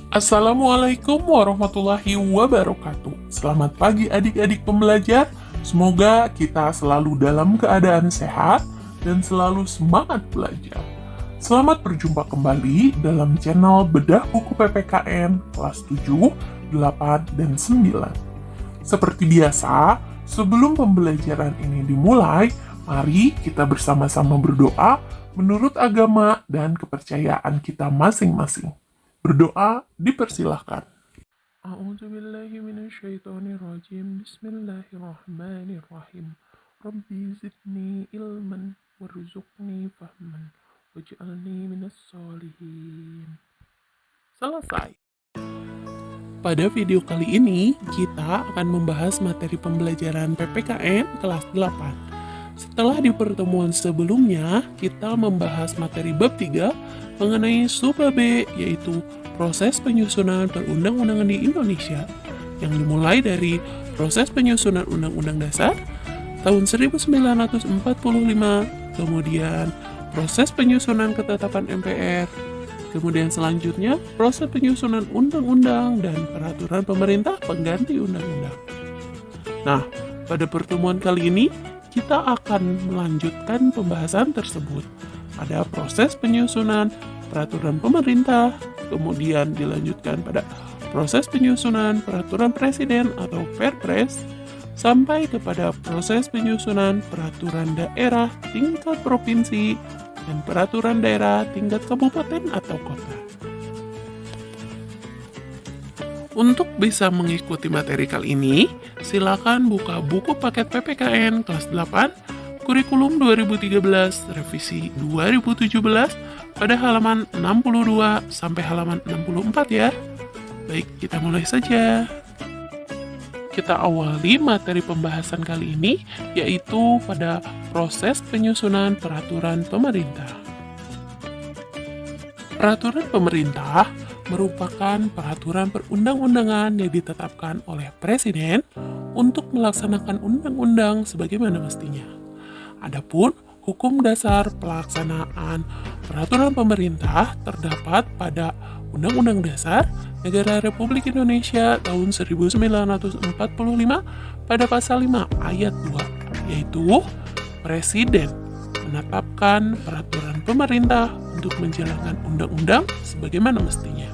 Assalamualaikum warahmatullahi wabarakatuh. Selamat pagi adik-adik pembelajar. Semoga kita selalu dalam keadaan sehat dan selalu semangat belajar. Selamat berjumpa kembali dalam channel Bedah Buku PPKN kelas 7, 8, dan 9. Seperti biasa, sebelum pembelajaran ini dimulai, mari kita bersama-sama berdoa menurut agama dan kepercayaan kita masing-masing. Berdoa dipersilahkan. A'udzubillahiminasyaitonirrajim. Bismillahirrahmanirrahim. Rabbi zidni ilman warzuqni fahman waj'alni minas solihin. Selesai. Pada video kali ini, kita akan membahas materi pembelajaran PPKN kelas 8. Setelah di pertemuan sebelumnya, kita membahas materi bab 3 mengenai subbab B, yaitu proses penyusunan perundang-undangan di Indonesia, yang dimulai dari proses penyusunan Undang-Undang Dasar tahun 1945, kemudian proses penyusunan ketetapan MPR, kemudian selanjutnya proses penyusunan undang-undang dan peraturan pemerintah pengganti undang-undang. Nah, pada pertemuan kali ini kita akan melanjutkan pembahasan tersebut. Ada proses penyusunan peraturan pemerintah, kemudian dilanjutkan pada proses penyusunan peraturan presiden atau Perpres, sampai kepada proses penyusunan peraturan daerah tingkat provinsi dan peraturan daerah tingkat kabupaten atau kota. Untuk bisa mengikuti materi kali ini, silakan buka buku paket PPKN kelas 8, kurikulum 2013, revisi 2017, pada halaman 62 sampai halaman 64 ya. Baik, kita mulai saja. Kita awali materi pembahasan kali ini, yaitu pada proses penyusunan peraturan pemerintah. Peraturan pemerintah merupakan peraturan perundang-undangan yang ditetapkan oleh Presiden untuk melaksanakan undang-undang sebagaimana mestinya. Adapun hukum dasar pelaksanaan peraturan pemerintah terdapat pada Undang-Undang Dasar Negara Republik Indonesia tahun 1945 pada pasal 5 ayat 2, yaitu Presiden menetapkan peraturan pemerintah untuk menjalankan undang-undang sebagaimana mestinya.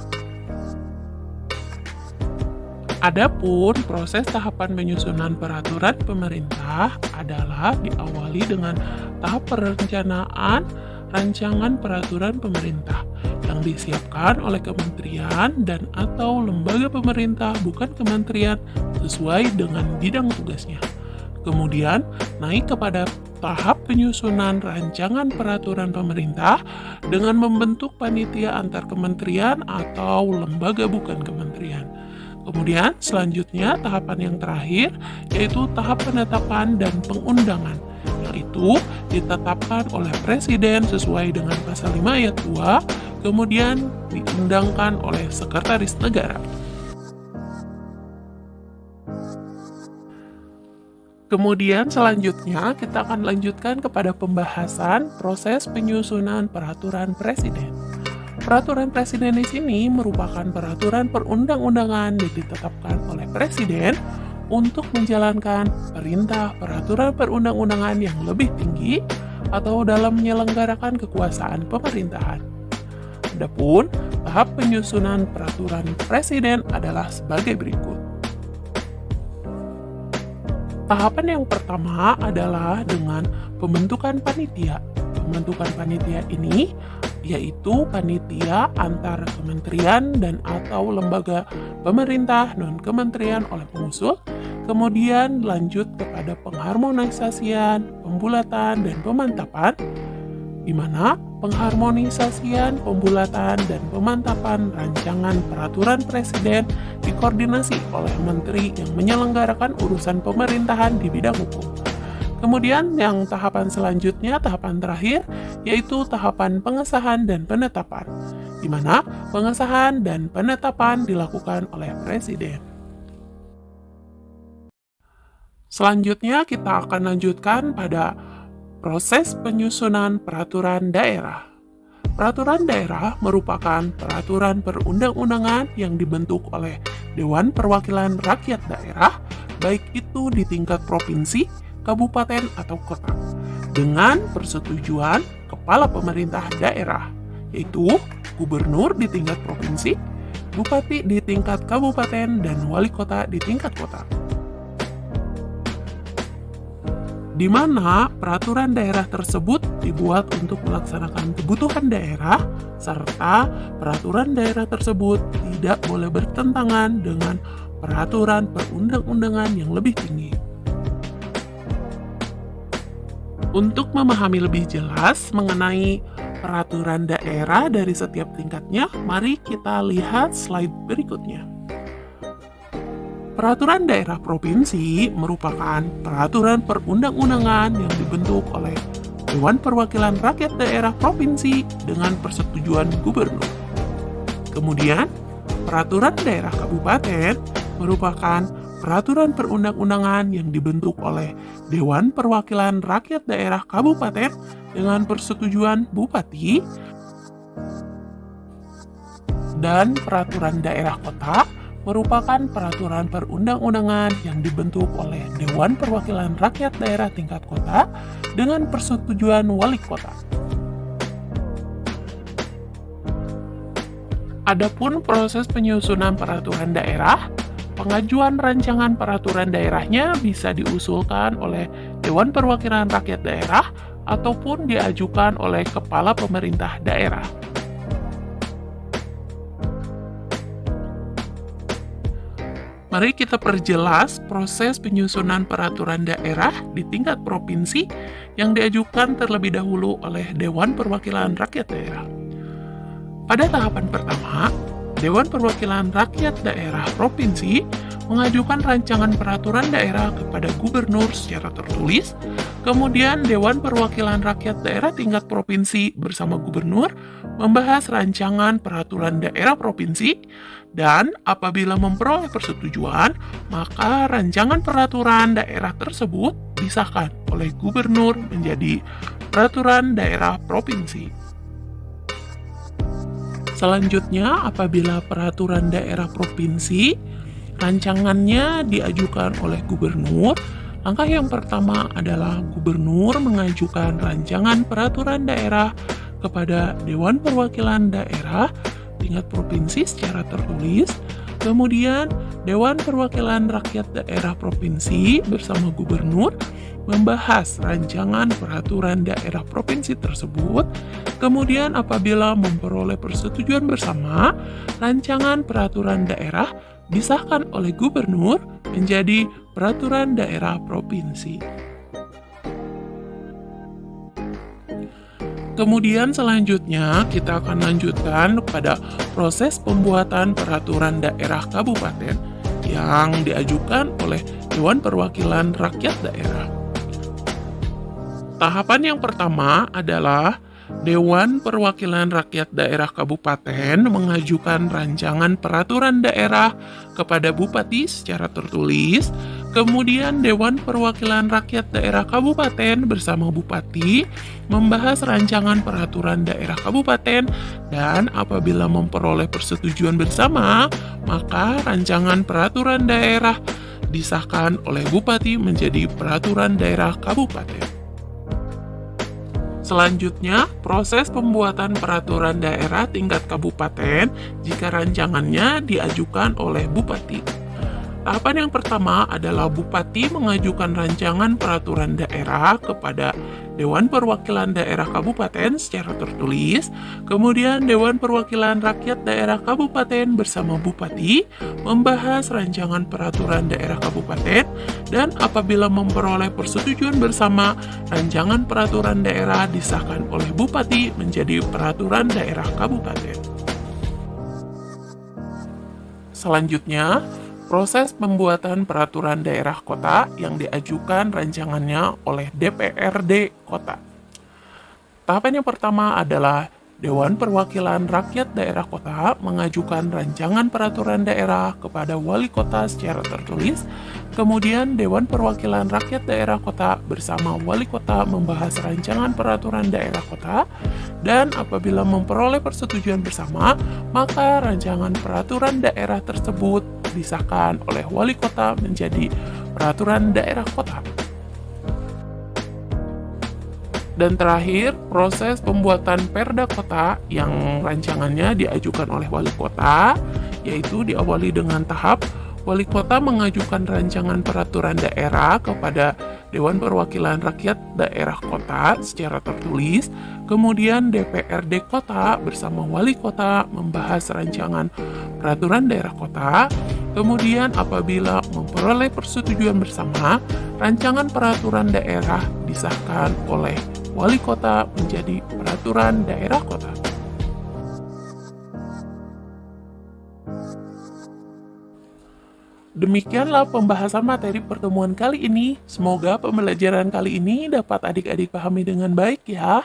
Adapun proses tahapan penyusunan peraturan pemerintah adalah diawali dengan tahap perencanaan rancangan peraturan pemerintah yang disiapkan oleh kementerian dan atau lembaga pemerintah bukan kementerian sesuai dengan bidang tugasnya. Kemudian naik kepada tahap penyusunan rancangan peraturan pemerintah dengan membentuk panitia antar kementerian atau lembaga bukan kementerian. Kemudian selanjutnya tahapan yang terakhir yaitu tahap penetapan dan pengundangan, yang itu ditetapkan oleh Presiden sesuai dengan pasal 5 ayat 2, kemudian diundangkan oleh Sekretaris Negara. Kemudian selanjutnya kita akan lanjutkan kepada pembahasan proses penyusunan peraturan Presiden. Peraturan Presiden di sini merupakan peraturan perundang-undangan yang ditetapkan oleh Presiden untuk menjalankan perintah peraturan perundang-undangan yang lebih tinggi atau dalam menyelenggarakan kekuasaan pemerintahan. Adapun tahap penyusunan peraturan Presiden adalah sebagai berikut. Tahapan yang pertama adalah dengan pembentukan panitia. Pembentukan panitia ini yaitu panitia antar kementerian dan atau lembaga pemerintah non-kementerian oleh pengusul, kemudian lanjut kepada pengharmonisasian, pembulatan, dan pemantapan, di mana pengharmonisasian, pembulatan, dan pemantapan rancangan peraturan Presiden dikoordinasi oleh menteri yang menyelenggarakan urusan pemerintahan di bidang hukum. Kemudian yang tahapan selanjutnya, tahapan terakhir, yaitu tahapan pengesahan dan penetapan, di mana pengesahan dan penetapan dilakukan oleh Presiden. Selanjutnya kita akan lanjutkan pada proses penyusunan peraturan daerah. Peraturan daerah merupakan peraturan perundang-undangan yang dibentuk oleh Dewan Perwakilan Rakyat Daerah, baik itu di tingkat provinsi, kabupaten, atau kota, dengan persetujuan kepala pemerintah daerah, yaitu gubernur di tingkat provinsi, bupati di tingkat kabupaten, dan wali kota di tingkat kota. Di mana peraturan daerah tersebut dibuat untuk melaksanakan kebutuhan daerah, serta peraturan daerah tersebut tidak boleh bertentangan dengan peraturan perundang-undangan yang lebih tinggi. Untuk memahami lebih jelas mengenai peraturan daerah dari setiap tingkatnya, mari kita lihat slide berikutnya. Peraturan daerah provinsi merupakan peraturan perundang-undangan yang dibentuk oleh Dewan Perwakilan Rakyat Daerah Provinsi dengan persetujuan gubernur. Kemudian, peraturan daerah kabupaten merupakan peraturan perundang-undangan yang dibentuk oleh Dewan Perwakilan Rakyat Daerah Kabupaten dengan persetujuan bupati. Dan peraturan daerah kota merupakan peraturan perundang-undangan yang dibentuk oleh Dewan Perwakilan Rakyat Daerah tingkat kota dengan persetujuan wali kota. Adapun proses penyusunan peraturan daerah, pengajuan rancangan peraturan daerahnya bisa diusulkan oleh Dewan Perwakilan Rakyat Daerah ataupun diajukan oleh kepala pemerintah daerah. Mari kita perjelas proses penyusunan peraturan daerah di tingkat provinsi yang diajukan terlebih dahulu oleh Dewan Perwakilan Rakyat Daerah. Pada tahapan pertama, Dewan Perwakilan Rakyat Daerah Provinsi mengajukan rancangan peraturan daerah kepada gubernur secara tertulis, kemudian Dewan Perwakilan Rakyat Daerah tingkat provinsi bersama gubernur membahas rancangan peraturan daerah provinsi, dan apabila memperoleh persetujuan, maka rancangan peraturan daerah tersebut disahkan oleh gubernur menjadi peraturan daerah provinsi. Selanjutnya, apabila peraturan daerah provinsi rancangannya diajukan oleh gubernur, langkah yang pertama adalah gubernur mengajukan rancangan peraturan daerah kepada Dewan Perwakilan Daerah tingkat provinsi secara tertulis, kemudian Dewan Perwakilan Rakyat Daerah Provinsi bersama gubernur membahas rancangan peraturan daerah provinsi tersebut, kemudian apabila memperoleh persetujuan bersama, rancangan peraturan daerah disahkan oleh gubernur menjadi peraturan daerah provinsi. Kemudian selanjutnya kita akan lanjutkan pada proses pembuatan peraturan daerah kabupaten yang diajukan oleh Dewan Perwakilan Rakyat Daerah. Tahapan yang pertama adalah Dewan Perwakilan Rakyat Daerah Kabupaten mengajukan rancangan peraturan daerah kepada bupati secara tertulis, kemudian Dewan Perwakilan Rakyat Daerah Kabupaten bersama bupati membahas rancangan peraturan daerah kabupaten, dan apabila memperoleh persetujuan bersama, maka rancangan peraturan daerah disahkan oleh bupati menjadi peraturan daerah kabupaten. Selanjutnya, proses pembuatan peraturan daerah tingkat kabupaten jika rancangannya diajukan oleh bupati. Tahapan yang pertama adalah bupati mengajukan rancangan peraturan daerah kepada Dewan Perwakilan Daerah Kabupaten secara tertulis, kemudian Dewan Perwakilan Rakyat Daerah Kabupaten bersama bupati membahas rancangan peraturan daerah kabupaten, dan apabila memperoleh persetujuan bersama, rancangan peraturan daerah disahkan oleh bupati menjadi peraturan daerah kabupaten. Selanjutnya, proses pembuatan peraturan daerah kota yang diajukan rancangannya oleh DPRD kota. Tahapan yang pertama adalah Dewan Perwakilan Rakyat Daerah Kota mengajukan rancangan peraturan daerah kepada wali kota secara tertulis. Kemudian Dewan Perwakilan Rakyat Daerah Kota bersama wali kota membahas rancangan peraturan daerah kota, dan apabila memperoleh persetujuan bersama, maka rancangan peraturan daerah tersebut disahkan oleh wali kota menjadi peraturan daerah kota. Dan terakhir, proses pembuatan perda kota yang rancangannya diajukan oleh wali kota, yaitu diawali dengan tahap wali kota mengajukan rancangan peraturan daerah kepada Dewan Perwakilan Rakyat Daerah Kota secara tertulis, kemudian DPRD Kota bersama wali kota membahas rancangan peraturan daerah kota, kemudian apabila memperoleh persetujuan bersama, rancangan peraturan daerah disahkan oleh wali kota menjadi peraturan daerah kota. Demikianlah pembahasan materi pertemuan kali ini. Semoga pembelajaran kali ini dapat adik-adik pahami dengan baik ya.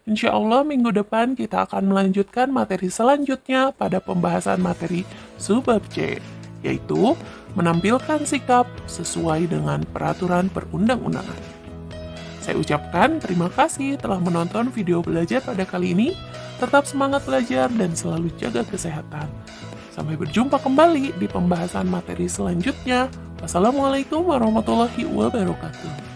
Insya Allah minggu depan kita akan melanjutkan materi selanjutnya pada pembahasan materi subbab C, yaitu menampilkan sikap sesuai dengan peraturan perundang-undangan. Saya ucapkan terima kasih telah menonton video belajar pada kali ini. Tetap semangat belajar dan selalu jaga kesehatan. Sampai berjumpa kembali di pembahasan materi selanjutnya. Wassalamualaikum warahmatullahi wabarakatuh.